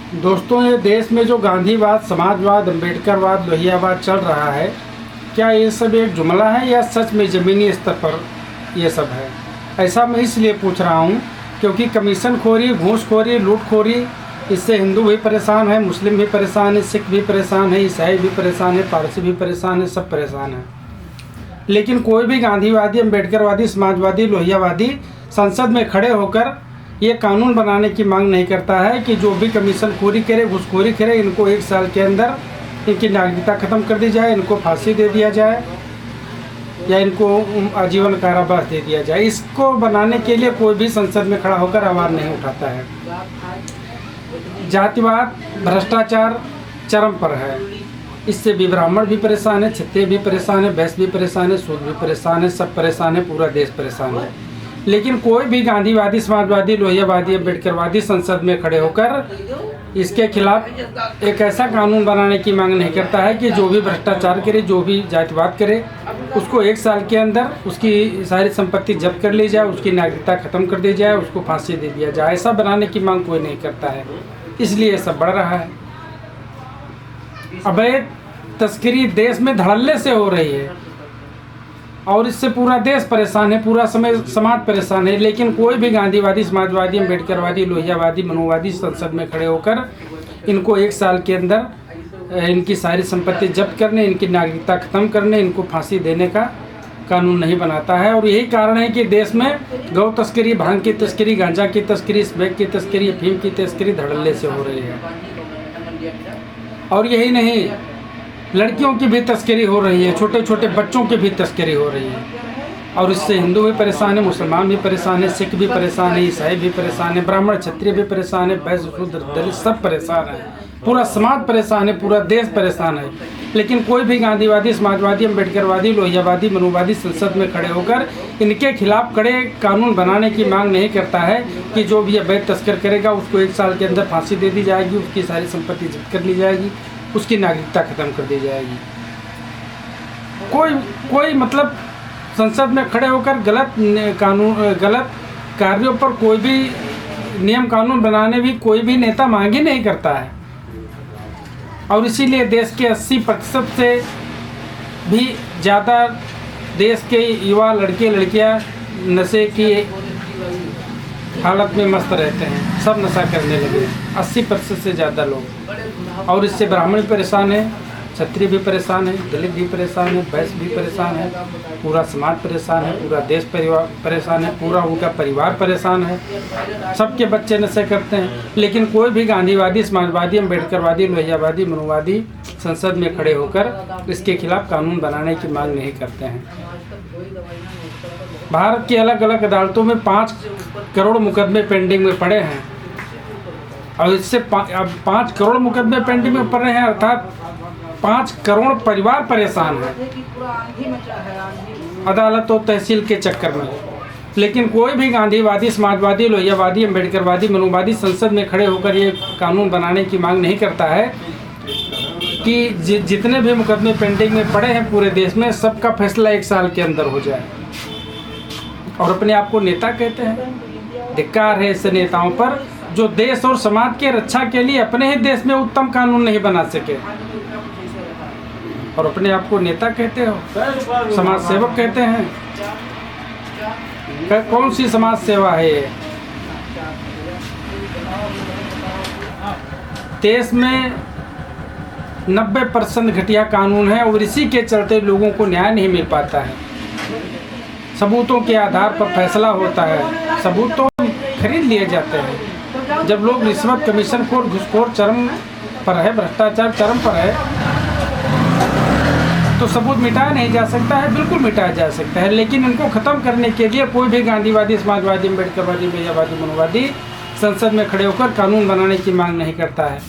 दोस्तों, ये देश में जो गांधीवाद, समाजवाद, अम्बेडकरवाद, लोहियावाद चल रहा है, क्या ये सब एक जुमला है या सच में ज़मीनी स्तर पर ये सब है? ऐसा मैं इसलिए पूछ रहा हूँ क्योंकि कमीशन खोरी, घूसखोरी, लूटखोरी, इससे हिंदू भी परेशान है, मुस्लिम भी परेशान है, सिख भी परेशान है, ईसाई भी परेशान है, पारसी भी परेशान है, सब परेशान है। लेकिन कोई भी गांधीवादी, अम्बेडकरवादी, समाजवादी, लोहियावादी संसद में खड़े होकर ये कानून बनाने की मांग नहीं करता है कि जो भी कमीशन खोरी करे, घूसखोरी करे, इनको 1 साल के अंदर इनकी नागरिकता ख़त्म कर दी जाए, इनको फांसी दे दिया जाए या इनको आजीवन कारावास दे दिया जाए। इसको बनाने के लिए कोई भी संसद में खड़ा होकर आवाज़ नहीं उठाता है। जातिवाद, भ्रष्टाचार चरम पर है। इससे भी ब्राह्मण भी परेशान है, क्षत्रिय भी परेशान है, वैश्य भी परेशान है, शूद्र भी परेशान है, सब परेशान है, पूरा देश परेशान है। लेकिन कोई भी गांधीवादी, समाजवादी, लोहियावादी, अम्बेडकरवादी संसद में खड़े होकर इसके खिलाफ एक ऐसा कानून बनाने की मांग नहीं करता है कि जो भी भ्रष्टाचार करे, जो भी जातिवाद करे, उसको 1 साल के अंदर उसकी सारी संपत्ति जब्त कर ली जाए, उसकी नागरिकता ख़त्म कर दी जाए, उसको फांसी दे दिया जाए। ऐसा बनाने की मांग कोई नहीं करता है, इसलिए ये सब बढ़ रहा है। अवैध तस्करी देश में धड़ल्ले से हो रही है और इससे पूरा देश परेशान है, पूरा समाज परेशान है। लेकिन कोई भी गांधीवादी, समाजवादी, अम्बेडकरवादी, लोहियावादी, मनुवादी संसद में खड़े होकर इनको 1 साल के अंदर इनकी सारी संपत्ति जब्त करने, इनकी नागरिकता ख़त्म करने, इनको फांसी देने का कानून नहीं बनाता है। और यही कारण है कि देश में गौ तस्करी, भांग की तस्करी, गांजा की तस्करी, स्मैक की तस्करी, अफीम की तस्करी धड़ल्ले से हो रही है। और यही नहीं, लड़कियों की भी तस्करी हो रही है, छोटे छोटे बच्चों की भी तस्करी हो रही है। और इससे हिंदू भी परेशान है, मुसलमान भी परेशान है, सिख भी परेशान है, ईसाई भी परेशान है, ब्राह्मण क्षत्रिय भी परेशान है, वैश्य शूद्र दलित सब परेशान है, पूरा समाज परेशान है, पूरा देश परेशान है। लेकिन कोई भी गांधीवादी, समाजवादी, अम्बेडकरवादी, लोहियावादी, मनुवादी संसद में खड़े होकर इनके खिलाफ कड़े कानून बनाने की मांग नहीं करता है कि जो भी अवैध तस्कर करेगा उसको 1 साल के अंदर फांसी दे दी जाएगी, उसकी सारी संपत्ति जब्त कर ली जाएगी, उसकी नागरिकता ख़त्म कर दी जाएगी। कोई मतलब संसद में खड़े होकर गलत कार्यों पर कोई भी नियम कानून बनाने भी कोई भी नेता मांग ही नहीं करता है। और इसीलिए देश के 80% से भी ज़्यादा देश के युवा लड़के लड़कियां नशे की हालत में मस्त रहते हैं, सब नशा करने लगे 80% से ज़्यादा लोग। और इससे ब्राह्मण भी परेशान है, क्षत्रिय भी परेशान है, दलित भी परेशान है, वैश्य भी परेशान है, पूरा समाज परेशान है, पूरा देश परिवार परेशान है, पूरा उनका परिवार परेशान है, सबके बच्चे नशे करते हैं। लेकिन कोई भी गांधीवादी, समाजवादी, अम्बेडकरवादी, लोहियावादी, मनुवादी संसद में खड़े होकर इसके खिलाफ कानून बनाने की मांग नहीं करते हैं। भारत की अलग अलग अदालतों में 5 करोड़ मुकदमे पेंडिंग में पड़े हैं और इससे अब 5 करोड़ मुकदमे पेंडिंग में पड़ रहे हैं, अर्थात 5 करोड़ परिवार परेशान हैं अदालत और तहसील के चक्कर में। लेकिन कोई भी गांधीवादी, समाजवादी, लोहियावादी, अम्बेडकरवादी, मनुवादी संसद में खड़े होकर ये कानून बनाने की मांग नहीं करता है कि जितने भी मुकदमे पेंडिंग में पड़े हैं पूरे देश में, सबका फैसला 1 साल के अंदर हो जाए। और अपने आप को नेता कहते हैं। धिक्कार है ऐसे नेताओं पर जो देश और समाज के रक्षा के लिए अपने ही देश में उत्तम कानून नहीं बना सके और अपने आप को नेता कहते हो, समाज सेवक कहते हैं। कौन सी समाज सेवा है ये? देश में 90% घटिया कानून है और इसी के चलते लोगों को न्याय नहीं मिल पाता है। सबूतों के आधार पर फैसला होता है, सबूत तो खरीद लिए जाते हैं। जब लोग रिश्वत, कमीशन खोर, घूसखोर चरम पर है, भ्रष्टाचार चरम पर है, तो सबूत मिटाया नहीं जा सकता है, बिल्कुल मिटाया जा सकता है। लेकिन इनको ख़त्म करने के लिए कोई भी गांधीवादी, समाजवादी, अम्बेडकरवादी, लोहियावादी, मनुवादी संसद में खड़े होकर कानून बनाने की मांग नहीं करता है।